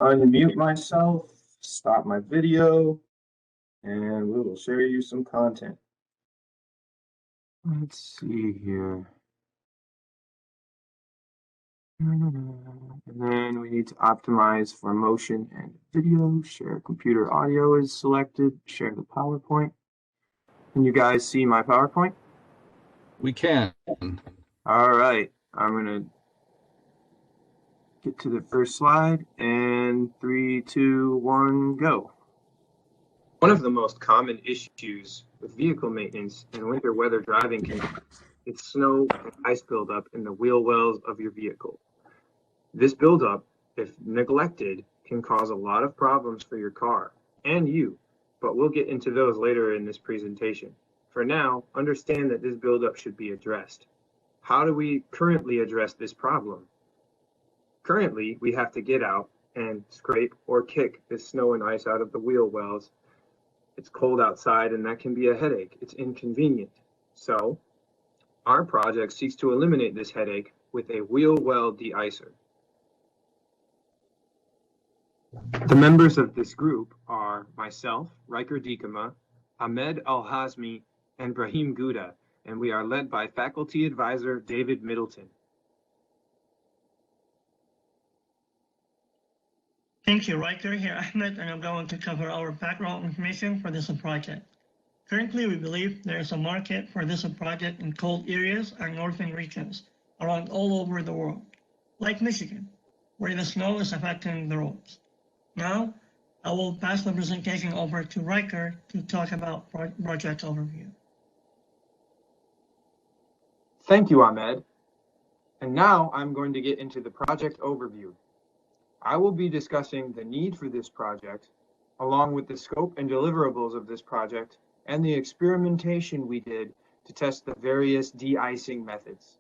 unmute myself, stop my video, and we will share you some content. Let's see here. And then we need to optimize for motion and video. Share computer audio is selected. Share the PowerPoint. Can you guys see my PowerPoint? We can. All right. I'm going to get to the first slide, and 3, 2, 1, go. One of the most common issues with vehicle maintenance and winter weather driving conditions is snow and ice buildup in the wheel wells of your vehicle. This buildup, if neglected, can cause a lot of problems for your car and you, but we'll get into those later in this presentation. For now, understand that this buildup should be addressed. How do we currently address this problem? Currently, we have to get out and scrape or kick the snow and ice out of the wheel wells. It's cold outside and that can be a headache. It's inconvenient. So, our project seeks to eliminate this headache with a wheel well de-icer. The members of this group are myself, Riker Dikama, Ahmed Al-Hazmi, and Brahim Gouda, and we are led by faculty advisor David Middleton. Thank you, Riker. Here, Ahmed, and I'm going to cover our background information for this project. Currently, we believe there is a market for this project in cold areas and northern regions around all over the world, like Michigan, where the snow is affecting the roads. Now, I will pass the presentation over to Riker to talk about project overview. Thank you, Ahmed. And now I'm going to get into the project overview. I will be discussing the need for this project, along with the scope and deliverables of this project, and the experimentation we did to test the various de-icing methods.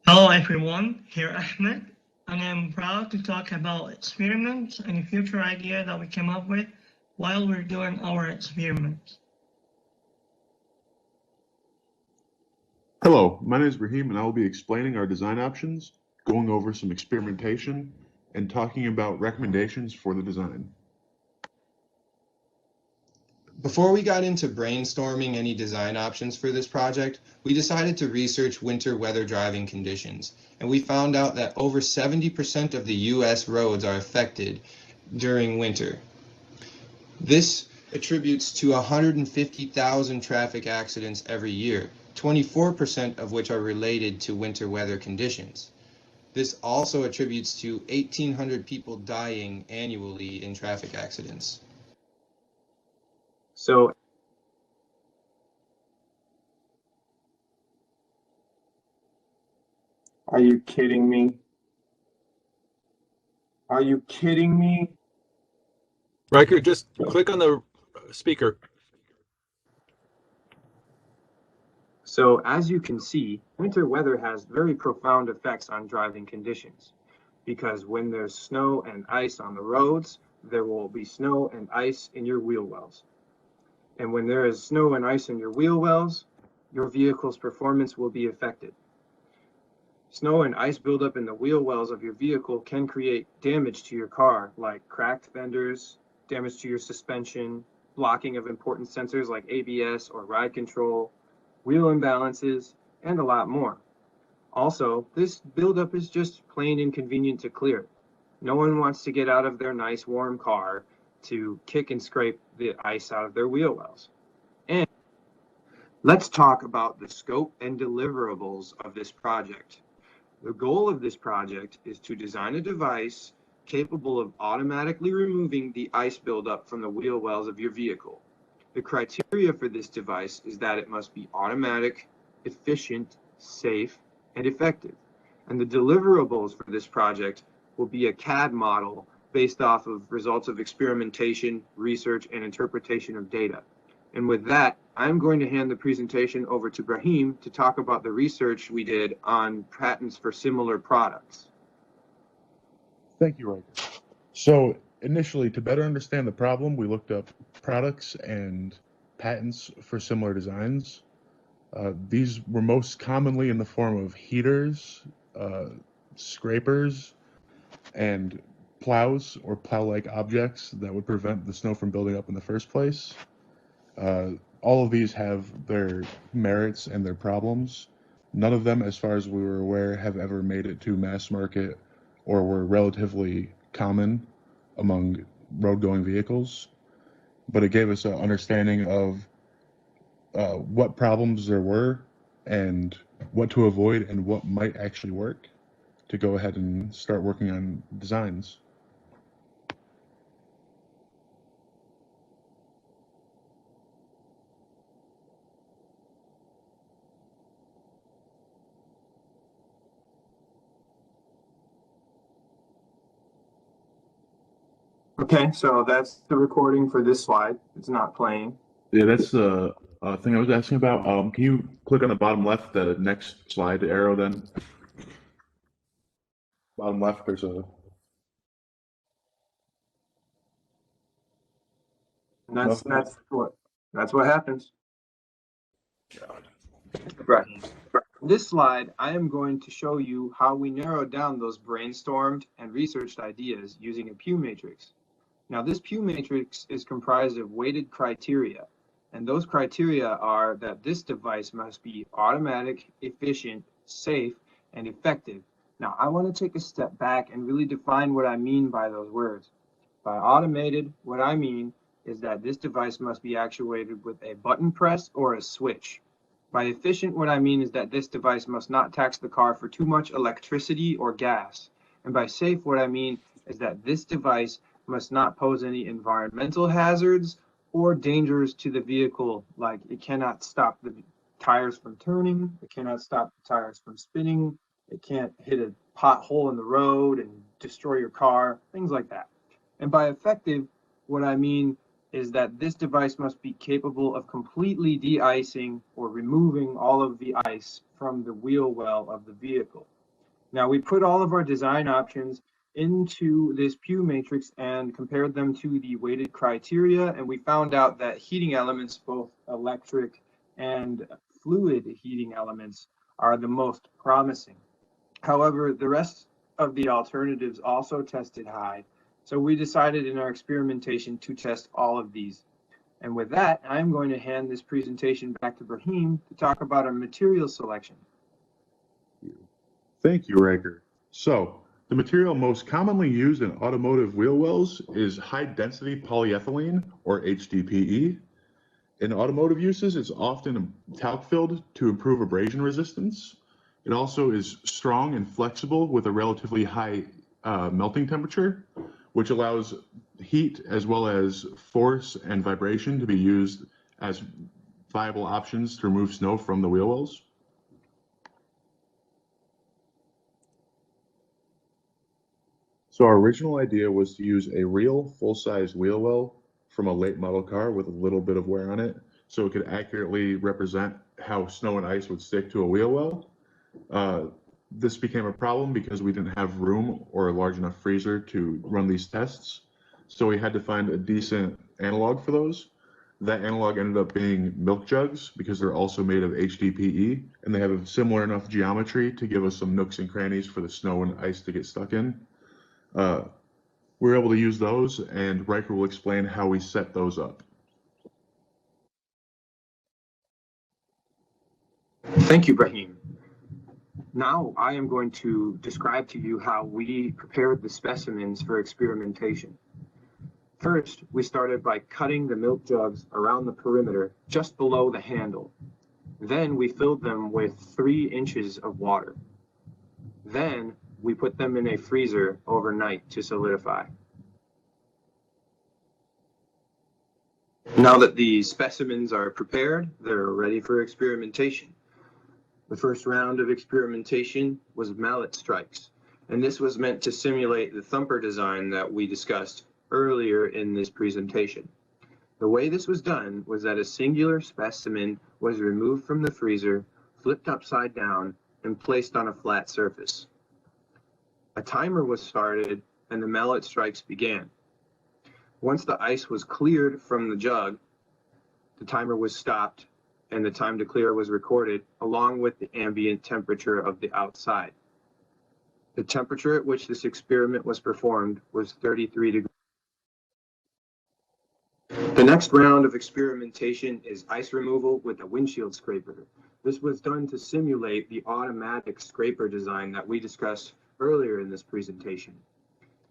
Hello, everyone. Here, Ahmed. And I'm proud to talk about experiments and future idea that we came up with while we're doing our experiments. Hello, my name is Brahim and I will be explaining our design options, going over some experimentation, and talking about recommendations for the design. Before we got into brainstorming any design options for this project, we decided to research winter weather driving conditions, and we found out that over 70% of the US roads are affected during winter. This attributes to 150,000 traffic accidents every year, 24% of which are related to winter weather conditions. This also attributes to 1,800 people dying annually in traffic accidents. So, are you kidding me? Are you kidding me? Riker, just click on the speaker. So, as you can see, winter weather has very profound effects on driving conditions, because when there's snow and ice on the roads, there will be snow and ice in your wheel wells. And when there is snow and ice in your wheel wells, your vehicle's performance will be affected. Snow and ice buildup in the wheel wells of your vehicle can create damage to your car, like cracked fenders, damage to your suspension, blocking of important sensors like ABS or ride control, wheel imbalances, and a lot more. Also, this buildup is just plain inconvenient to clear. No one wants to get out of their nice warm car to kick and scrape the ice out of their wheel wells. And let's talk about the scope and deliverables of this project. The goal of this project is to design a device capable of automatically removing the ice buildup from the wheel wells of your vehicle. The criteria for this device is that it must be automatic, efficient, safe, and effective. And the deliverables for this project will be a CAD model based off of results of experimentation, research, and interpretation of data. And with that, I'm going to hand the presentation over to Brahim to talk about the research we did on patents for similar products. Thank you, Riker. So initially, to better understand the problem, we looked up products and patents for similar designs. These were most commonly in the form of heaters, scrapers, and plows or plow-like objects that would prevent the snow from building up in the first place. All of these have their merits and their problems. None of them, as far as we were aware, have ever made it to mass market or were relatively common among road-going vehicles. But it gave us an understanding of what problems there were and what to avoid and what might actually work to go ahead and start working on designs. Okay, so that's the recording for this slide. It's not playing. Yeah, that's the thing I was asking about. Can you click on the bottom left, the next slide arrow then? Bottom left, there's a... And that's what happens. Right. In this slide, I am going to show you how we narrowed down those brainstormed and researched ideas using a Pew matrix. Now, this Pew matrix is comprised of weighted criteria, and those criteria are that this device must be automatic, efficient, safe, and effective. Now, I want to take a step back and really define what I mean by those words. By automated, what I mean is that this device must be actuated with a button press or a switch. By efficient, what I mean is that this device must not tax the car for too much electricity or gas. And by safe, what I mean is that this device must not pose any environmental hazards or dangers to the vehicle, like it cannot stop the tires from turning, it cannot stop the tires from spinning, it can't hit a pothole in the road and destroy your car, things like that. And by effective, what I mean is that this device must be capable of completely de-icing or removing all of the ice from the wheel well of the vehicle. Now, we put all of our design options into this Pew matrix and compared them to the weighted criteria, and we found out that heating elements, both electric and fluid heating elements, are the most promising. However, the rest of the alternatives also tested high, so we decided in our experimentation to test all of these. And with that, I'm going to hand this presentation back to Brahim to talk about our material selection. Thank you, Riker. So, the material most commonly used in automotive wheel wells is high-density polyethylene, or HDPE. In automotive uses, it's often talc-filled to improve abrasion resistance. It also is strong and flexible with a relatively high melting temperature, which allows heat as well as force and vibration to be used as viable options to remove snow from the wheel wells. So our original idea was to use a real full-size wheel well from a late model car with a little bit of wear on it, so it could accurately represent how snow and ice would stick to a wheel well. This became a problem because we didn't have room or a large enough freezer to run these tests. So we had to find a decent analog for those. That analog ended up being milk jugs because they're also made of HDPE and they have a similar enough geometry to give us some nooks and crannies for the snow and ice to get stuck in. We were able to use those, and Riker will explain how we set those up. Thank you, Brahim. Now I am going to describe to you how we prepared the specimens for experimentation. First, we started by cutting the milk jugs around the perimeter just below the handle. Then we filled them with 3 inches of water. Then we put them in a freezer overnight to solidify. Now that the specimens are prepared, they're ready for experimentation. The first round of experimentation was mallet strikes, and this was meant to simulate the thumper design that we discussed earlier in this presentation. The way this was done was that a singular specimen was removed from the freezer, flipped upside down, and placed on a flat surface. A timer was started, and the mallet strikes began. Once the ice was cleared from the jug, the timer was stopped, and the time to clear was recorded, along with the ambient temperature of the outside. The temperature at which this experiment was performed was 33 degrees. The next round of experimentation is ice removal with a windshield scraper. This was done to simulate the automatic scraper design that we discussed earlier in this presentation.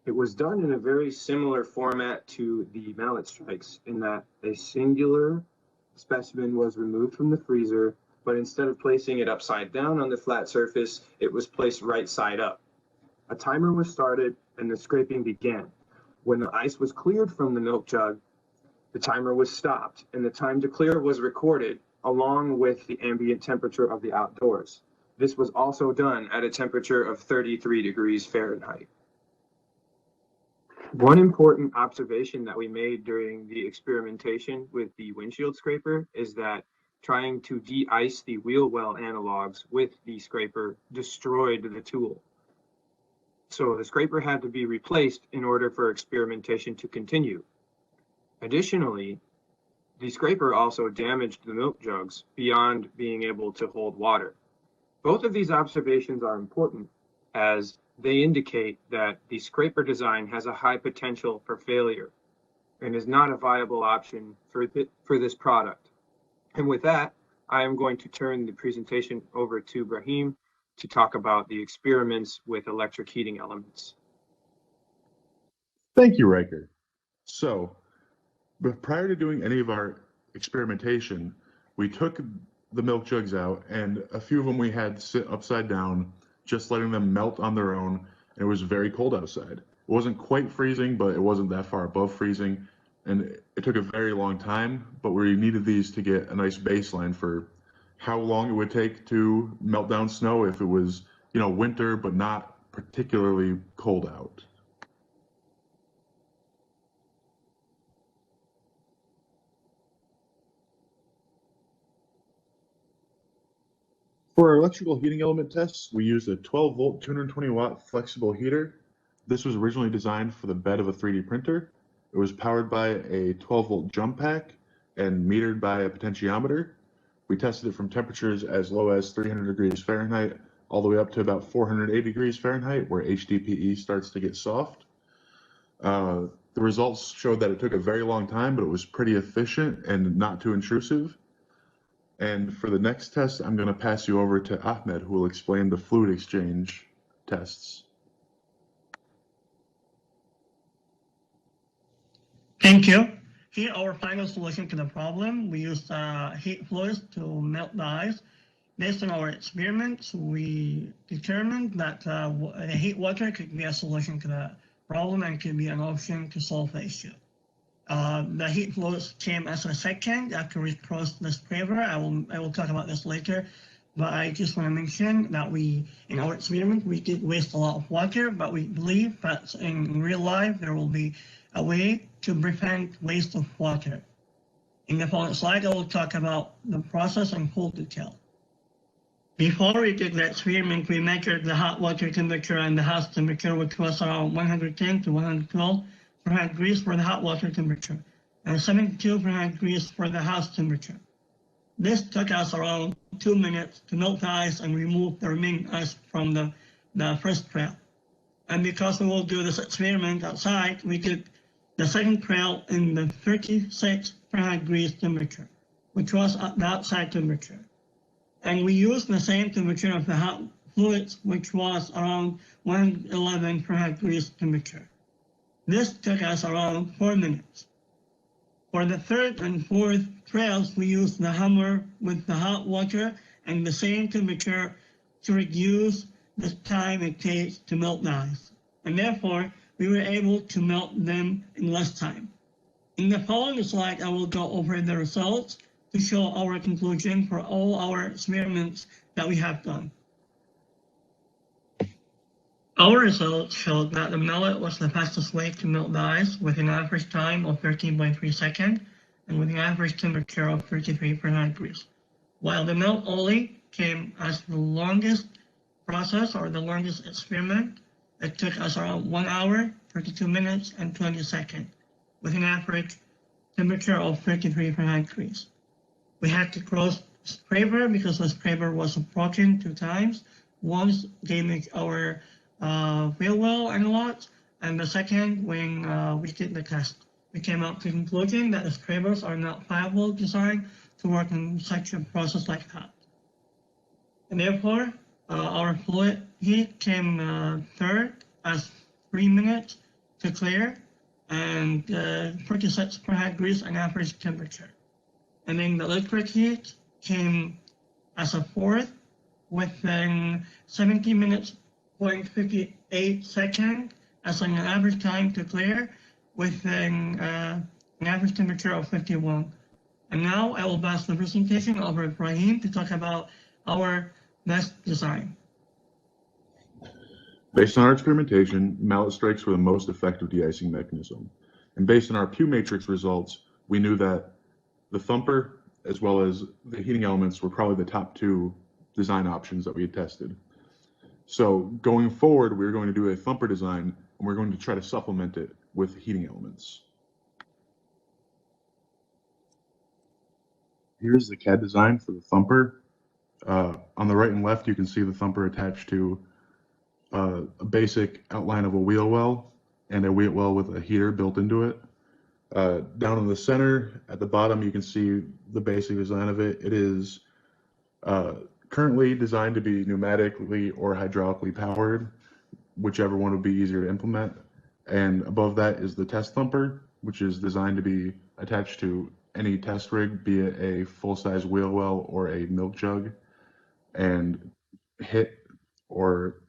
It was done in a very similar format to the mallet strikes in that a singular specimen was removed from the freezer, but instead of placing it upside down on the flat surface, it was placed right side up. A timer was started and the scraping began. When the ice was cleared from the milk jug, the timer was stopped and the time to clear was recorded along with the ambient temperature of the outdoors. This was also done at a temperature of 33 degrees Fahrenheit. One important observation that we made during the experimentation with the windshield scraper is that trying to de-ice the wheel well analogs with the scraper destroyed the tool. So the scraper had to be replaced in order for experimentation to continue. Additionally, the scraper also damaged the milk jugs beyond being able to hold water. Both of these observations are important as they indicate that the scraper design has a high potential for failure and is not a viable option for this product. And with that, I am going to turn the presentation over to Brahim to talk about the experiments with electric heating elements. Thank you, Riker. So, but prior to doing any of our experimentation, we took the milk jugs out and a few of them we had sit upside down, just letting them melt on their own, and it was very cold outside. It wasn't quite freezing, but it wasn't that far above freezing, and it took a very long time, but we needed these to get a nice baseline for how long it would take to melt down snow if it was, winter, but not particularly cold out. For our electrical heating element tests, we used a 12-volt, 220-watt flexible heater. This was originally designed for the bed of a 3D printer. It was powered by a 12-volt jump pack and metered by a potentiometer. We tested it from temperatures as low as 300 degrees Fahrenheit all the way up to about 480 degrees Fahrenheit, where HDPE starts to get soft. The results showed that it took a very long time, but it was pretty efficient and not too intrusive. And for the next test, I'm going to pass you over to Ahmed, who will explain the fluid exchange tests. Thank you. Here, our final solution to the problem. We used heat fluids to melt the ice. Based on our experiments, we determined that heat water could be a solution to the problem and could be an option to solve the issue. The heat fluids came as a second after we crossed the scraper. I will talk about this later, but I just want to mention that in our experiment, we did waste a lot of water, but we believe that in real life, there will be a way to prevent waste of water. In the following slide, I will talk about the process in full detail. Before we did the experiment, we measured the hot water temperature and the house temperature, which was around 110 to 112 Fahrenheit degrees for the hot water temperature, and 72 Fahrenheit degrees for the house temperature. This took us around 2 minutes to melt the ice and remove the remaining ice from the first trail. And because we will do this experiment outside, we did the second trail in the 36 Fahrenheit degrees temperature, which was the outside temperature. And we used the same temperature of the hot fluids, which was around 111 Fahrenheit degrees temperature. This took us around 4 minutes. For the third and fourth trails, we used the hammer with the hot water and the same temperature to reduce the time it takes to melt the ice. And therefore, we were able to melt them in less time. In the following slide, I will go over the results to show our conclusion for all our experiments that we have done. Our results showed that the mallet was the fastest way to melt the ice with an average time of 13.3 seconds and with an average temperature of 33 Fahrenheit degrees, while the melt ollie came as the longest process or the longest experiment. It took us around 1 hour, 32 minutes, and 20 seconds with an average temperature of 33 Fahrenheit degrees. We had to cross scraper because the scraper was broken 2 times. Once damaged our wheel well and a lot. And the second, when we did the test, we came up to the conclusion that the scrapers are not viable design to work in such a process like that. And therefore, our fluid heat came third as 3 minutes to clear and 36 per head grease and average temperature. And then the electric heat came as a fourth within 70 minutes, 0.58 seconds as an average time to clear within an average temperature of 51. And now I will pass the presentation over to Ibrahim to talk about our next design. Based on our experimentation, mallet strikes were the most effective de-icing mechanism. And based on our Pew matrix results, we knew that the thumper as well as the heating elements were probably the top two design options that we had tested. So going forward, we're going to do a thumper design and we're going to try to supplement it with heating elements. Here's the CAD design for the thumper. On the right and left, you can see the thumper attached to a basic outline of a wheel well and a wheel well with a heater built into it. Down in the center at the bottom, you can see the basic design of it. It is currently designed to be pneumatically or hydraulically powered, whichever one would be easier to implement. And above that is the test thumper, which is designed to be attached to any test rig, be it a full-size wheel well or a milk jug, and hit or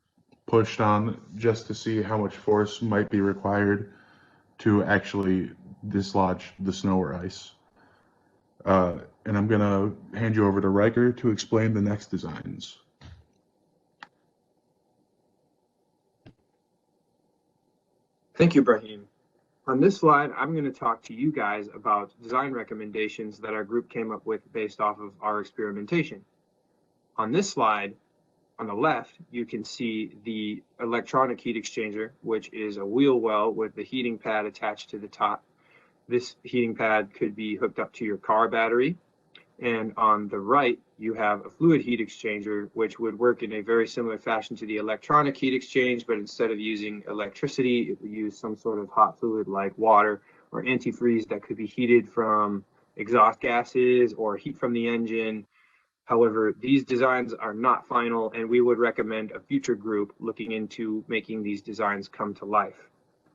pushed on just to see how much force might be required to actually dislodge the snow or ice. And I'm gonna hand you over to Riker to explain the next designs. Thank you, Brahim. On this slide, I'm going to talk to you guys about design recommendations that our group came up with based off of our experimentation. On this slide, on the left, you can see the electronic heat exchanger, which is a wheel well with the heating pad attached to the top. This heating pad could be hooked up to your car battery. And on the right, you have a fluid heat exchanger, which would work in a very similar fashion to the electronic heat exchange, but instead of using electricity, it would use some sort of hot fluid like water or antifreeze that could be heated from exhaust gases or heat from the engine. However, these designs are not final, and we would recommend a future group looking into making these designs come to life.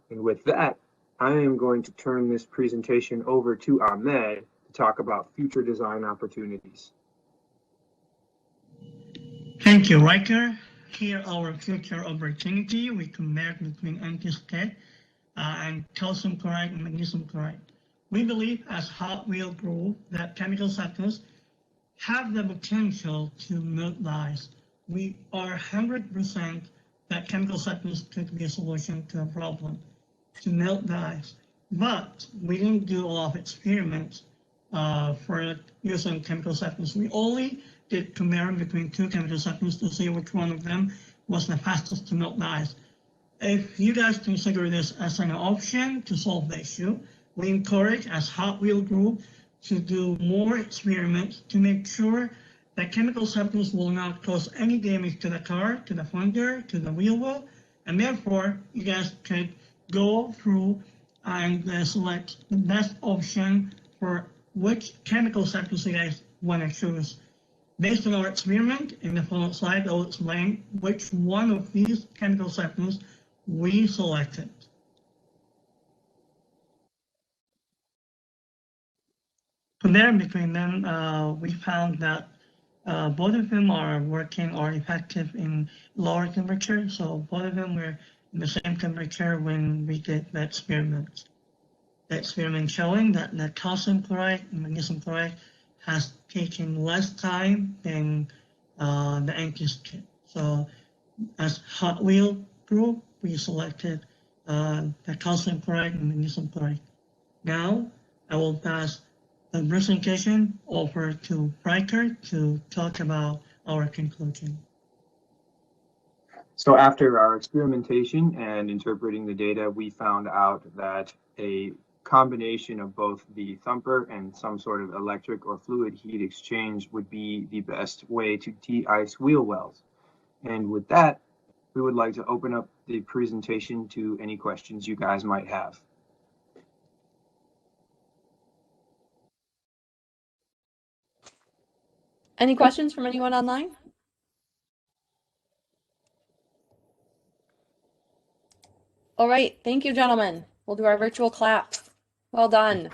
And with that, I am going to turn this presentation over to Ahmed to talk about future design opportunities. Thank you, Riker. Here our future opportunity, we compare between anti-skid and calcium chloride and magnesium chloride. We believe as hot wheel grow that chemical substances have the potential to melt the ice. We are 100% that chemical substances could be a solution to a problem, to melt the ice. But we didn't do a lot of experiments for using chemical substances. We only did comparing between two chemical substances to see which one of them was the fastest to melt the ice. If you guys consider this as an option to solve the issue, we encourage as Hot Wheel Group to do more experiments to make sure that chemical substances will not cause any damage to the car, to the fender, to the wheel well, and therefore you guys could go through and select the best option for which chemical substance you guys want to choose. Based on our experiment, in the following slide, I'll explain which one of these chemical substances we selected. Comparing between them, we found that both of them are working or effective in lower temperature. So both of them were in the same temperature when we did the experiment. The experiment showing that the calcium chloride and magnesium chloride has taken less time than the anti-skid. So as Hot Wheel Group, we selected the calcium chloride and magnesium chloride. Now I will pass the presentation over to Riker to talk about our conclusion. So after our experimentation and interpreting the data, we found out that a combination of both the thumper and some sort of electric or fluid heat exchange would be the best way to de-ice wheel wells. And with that, we would like to open up the presentation to any questions you guys might have. Any questions from anyone online? All right, thank you, gentlemen. We'll do our virtual clap. Well done.